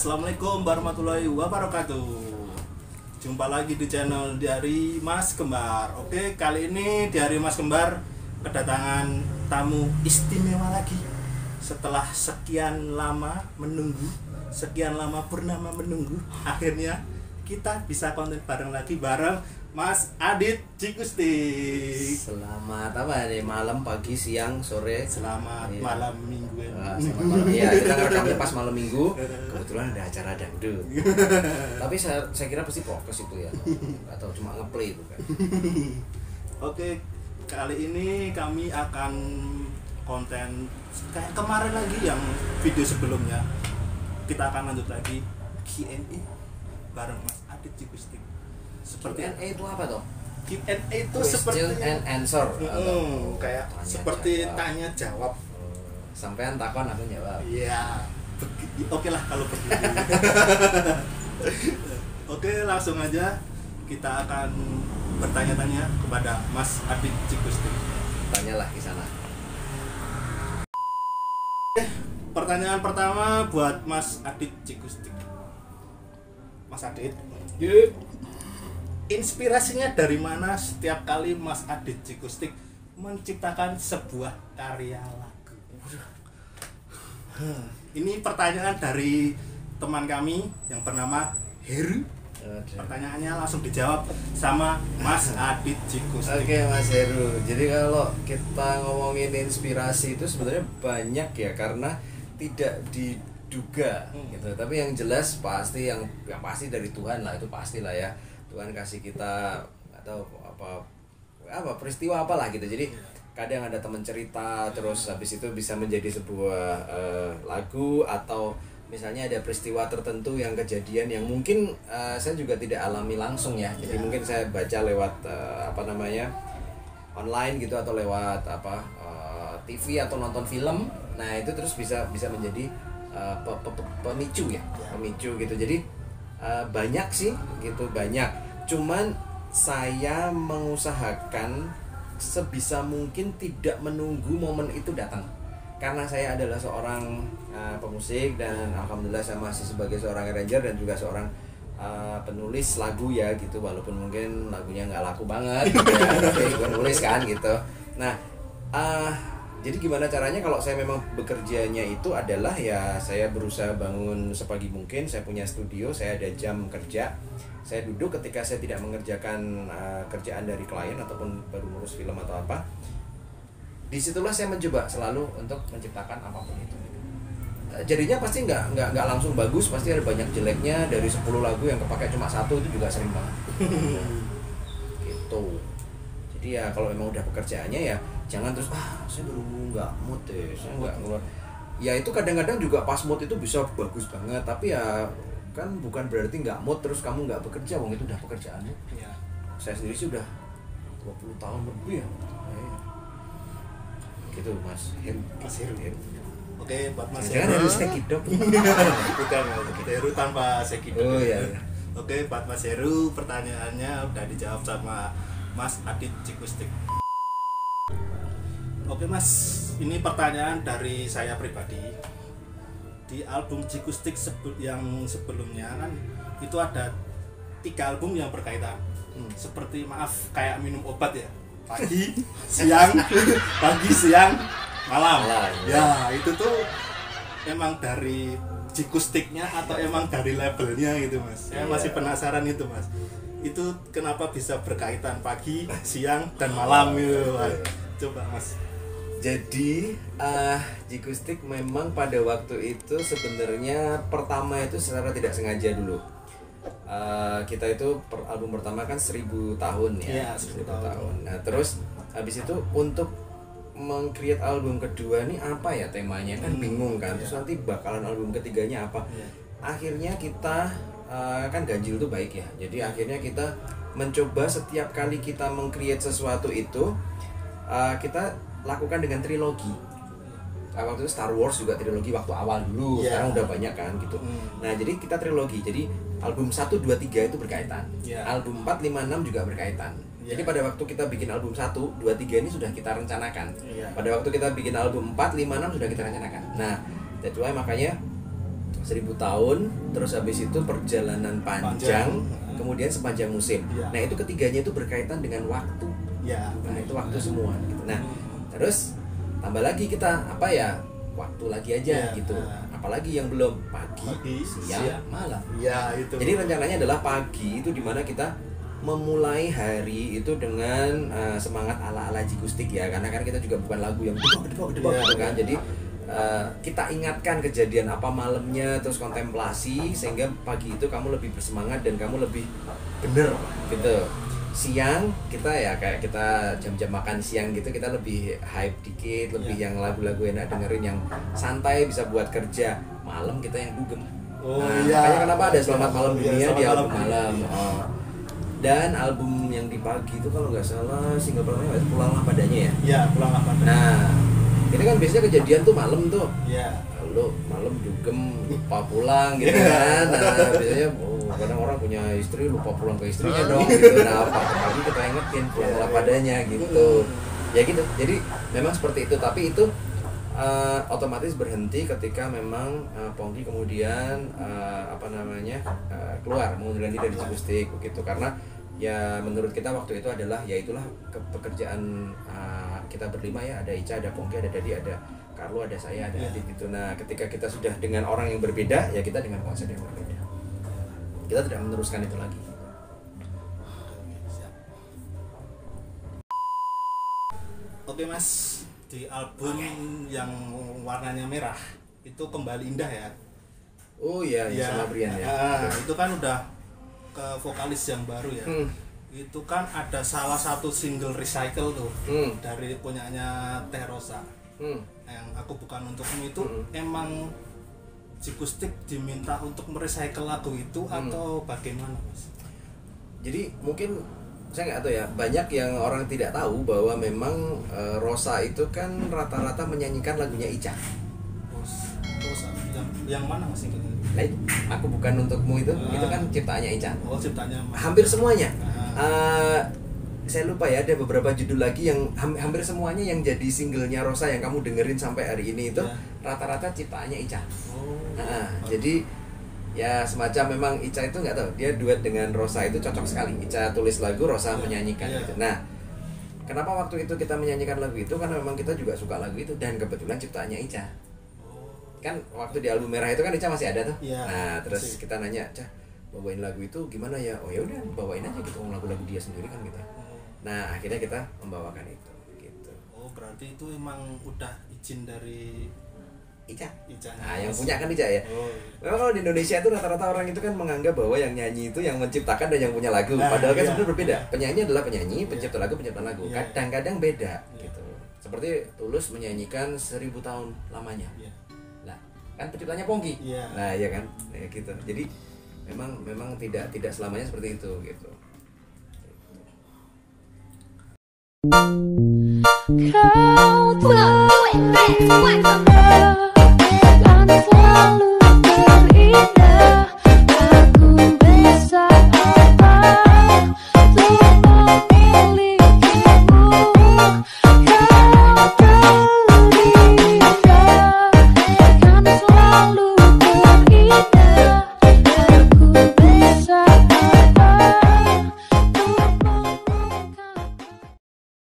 Assalamualaikum warahmatullahi wabarakatuh. Jumpa lagi di channel dari Mas Kembar. Oke, kali ini dari Mas Kembar kedatangan tamu istimewa lagi. Setelah sekian lama menunggu, sekian lama purnama menunggu, akhirnya kita bisa konten bareng lagi bareng Mas Adit Cikustik. Selamat apa nih, malam, pagi, siang, sore. Selamat malam minggu. Selamat malam. Iya, kita ngerekamnya pas malam minggu. Kebetulan ada acara dangdut. Tapi saya kira pasti fokus itu ya. Atau cuma ngeplay itu kan. Oke, kali ini kami akan konten kayak kemarin lagi yang video sebelumnya. Kita akan lanjut lagi Q&A bareng Mas Adit Cikustik. Seperti Q&A itu apa toh? Q&A itu Question seperti and answer. kayak seperti tanya jawab. Sampean takon aku jawab. Iya. Oke lah kalau begitu. Oke, langsung aja kita akan bertanya-tanya kepada Mas Adit Cikustik. Tanyalah di sana. Pertanyaan pertama buat Mas Adit Cikustik. Mas Adit, inspirasinya dari mana setiap kali Mas Adit Cikustik menciptakan sebuah karya lagu? Ini pertanyaan dari teman kami yang bernama Heru. Pertanyaannya langsung dijawab sama Mas Adit Cikustik. Oke, Mas Heru. Jadi kalau kita ngomongin inspirasi itu sebenarnya banyak ya, karena tidak diduga gitu. Tapi yang jelas pasti yang pasti dari Tuhan lah, itu pastilah ya. Tuhan kasih kita atau apa peristiwa apalah gitu. Jadi kadang ada teman cerita, terus habis itu bisa menjadi sebuah lagu, atau misalnya ada peristiwa tertentu yang kejadian yang mungkin saya juga tidak alami langsung ya. Jadi mungkin saya baca lewat online gitu, atau lewat TV atau nonton film. Nah itu terus bisa menjadi pemicu ya, pemicu gitu. Jadi banyak sih gitu, banyak. Cuman saya mengusahakan sebisa mungkin tidak menunggu momen itu datang, karena saya adalah seorang pemusik, dan alhamdulillah saya masih sebagai seorang arranger dan juga seorang penulis lagu ya gitu, walaupun mungkin lagunya nggak laku banget ya, tapi gue nulis kan gitu. Nah jadi gimana caranya kalau saya memang bekerjanya itu adalah ya saya berusaha bangun sepagi mungkin, saya punya studio, saya ada jam kerja, saya duduk ketika saya tidak mengerjakan kerjaan dari klien ataupun baru ngurus film atau apa. Disitulah saya mencoba selalu untuk menciptakan apapun itu. Jadinya pasti nggak langsung bagus, pasti ada banyak jeleknya. Dari 10 lagu yang kepakai cuma satu itu juga sering banget. Gitu. Jadi ya kalau memang udah pekerjaannya ya jangan terus saya baru nggak mood deh, saya nggak ngeluar. Ya itu kadang-kadang juga pas mood itu bisa bagus banget, tapi ya kan bukan berarti nggak mood terus kamu nggak bekerja, wong itu udah pekerjaanmu. Ya. Saya sendiri sih udah 20 tahun lebih ya. Gitu Mas Heru. Oke, buat Mas Heru. Jangan harus sekidop. Bukan, Heru tanpa sekidop. Oh iya. Oke, buat Mas Heru, pertanyaannya udah dijawab sama Mas Adit Cikustik. Oke Mas, ini pertanyaan dari saya pribadi. Di album Cikustik yang sebelumnya kan itu ada 3 album yang berkaitan. Seperti kayak minum obat ya. Pagi, siang, malam. Ya, itu tuh emang dari Cikustiknya atau emang dari labelnya gitu Mas. Saya masih penasaran itu Mas. Itu kenapa bisa berkaitan pagi, siang, dan malam gitu Mas. Coba Mas. Jadi Cikustik memang pada waktu itu sebenarnya pertama itu secara tidak sengaja dulu. Kita itu album pertama kan 1000 tahun ya, 1000 tahun. Nah terus habis itu untuk meng-create album kedua nih apa ya temanya, kan bingung kan. Terus nanti bakalan album ketiganya apa. Akhirnya kita kan ganjil tuh baik ya. Jadi akhirnya kita mencoba setiap kali kita meng-create sesuatu itu kita lakukan dengan trilogi. Waktu itu Star Wars juga trilogi waktu awal dulu, sekarang udah banyak kan gitu. Nah jadi kita trilogi, jadi album 1, 2, 3 itu berkaitan, album 4, 5, 6 juga berkaitan. Jadi pada waktu kita bikin album 1, 2, 3 ini sudah kita rencanakan. Pada waktu kita bikin album 4, 5, 6 sudah kita rencanakan. Nah, that's why makanya 1000 tahun, terus habis itu perjalanan panjang, kemudian sepanjang musim. Ya. Nah itu ketiganya itu berkaitan dengan waktu. Ya. Nah itu waktu semua. Gitu. Nah terus tambah lagi kita apa ya, waktu lagi aja Ya. gitu. Apalagi yang belum pagi, siang, malam. Ya itu. Jadi rencananya adalah pagi itu dimana kita memulai hari itu dengan semangat ala-ala Jigustik ya, karena kan kita juga bukan lagu yang gedebak gitu kan. Jadi kita ingatkan kejadian apa malamnya, terus kontemplasi sehingga pagi itu kamu lebih bersemangat dan kamu lebih bener gitu. Siang kita ya kayak kita jam-jam makan siang gitu, kita lebih hype dikit, lebih yang lagu-lagu enak dengerin yang santai bisa buat kerja. Malam kita yang dugem. Makanya kenapa ada Selamat Malam Dunia di album malam. Dan album yang di pagi itu kalau nggak salah single pertamanya Pulanglah Padanya ya. Ya, Pulanglah Padanya. Nah, ini kan biasanya kejadian tuh malam tuh. Ya. Lo malam dugem lupa pulang gitu kan. Nah, biasanya kadang orang punya istri lupa pulang ke istrinya dong gitu. Nah, pagi kita ingetin Pulanglah Padanya gitu. Ya gitu. Jadi memang seperti itu, tapi itu otomatis berhenti ketika memang Pongki kemudian keluar mengundurkan diri dari Jigustik begitu, karena ya menurut kita waktu itu adalah ya itulah pekerjaan kita berlima ya, ada Ica, ada Pongki, ada Dadi, ada Carlo, ada saya, ada Adit gitu. Nah ketika kita sudah dengan orang yang berbeda ya kita dengan konsep yang berbeda, kita tidak meneruskan itu lagi. Oke Mas, di album yang warnanya merah itu Kembali Indah ya. Oh iya, ya, sama Brian ya. Itu kan udah ke vokalis yang baru ya. Itu kan ada salah satu single Recycle tuh dari punyanya Teh Rosa. Yang Aku Bukan Untukmu itu emang Jigustik diminta untuk merecycle lagu itu atau bagaimana Mas? Jadi mungkin saya nggak tahu ya, banyak yang orang tidak tahu bahwa memang Rosa itu kan rata-rata menyanyikan lagunya Ica. Rosa yang mana Mas? Nah, Aku Bukan Untukmu itu kan ciptaannya Ica. Oh, ciptanya hampir semuanya. Saya lupa ya, ada beberapa judul lagi yang hampir semuanya yang jadi singlenya Rosa yang kamu dengerin sampai hari ini itu rata-rata ciptaannya Ica. Jadi ya semacam memang Ica itu nggak tahu, dia duet dengan Rosa itu cocok sekali. Ica tulis lagu, Rosa menyanyikan gitu. Nah, kenapa waktu itu kita menyanyikan lagu itu? Karena memang kita juga suka lagu itu dan kebetulan ciptaannya Ica. Kan waktu di album merah itu kan Ica masih ada tuh. Nah, terus kita nanya, "Cah, bawain lagu itu gimana ya?" "Oh ya udah, bawain aja gitu, lagu-lagu dia sendiri kan gitu." Nah, akhirnya kita membawakan itu gitu. Oh, berarti itu emang udah izin dari Ica. Ica. Nah, yang punya kan Ica ya. Memang kalau di Indonesia itu rata-rata orang itu kan menganggap bahwa yang nyanyi itu yang menciptakan dan yang punya lagu. Padahal kan sebenarnya berbeda. Penyanyi adalah penyanyi, pencipta lagu pencipta lagu. Kadang-kadang beda gitu. Seperti Tulus menyanyikan 1000 tahun lamanya. Lah, kan penciptanya Pongki. Nah, iya kan? Ya gitu. Jadi memang tidak selamanya seperti itu gitu. Kau tahu ini selalu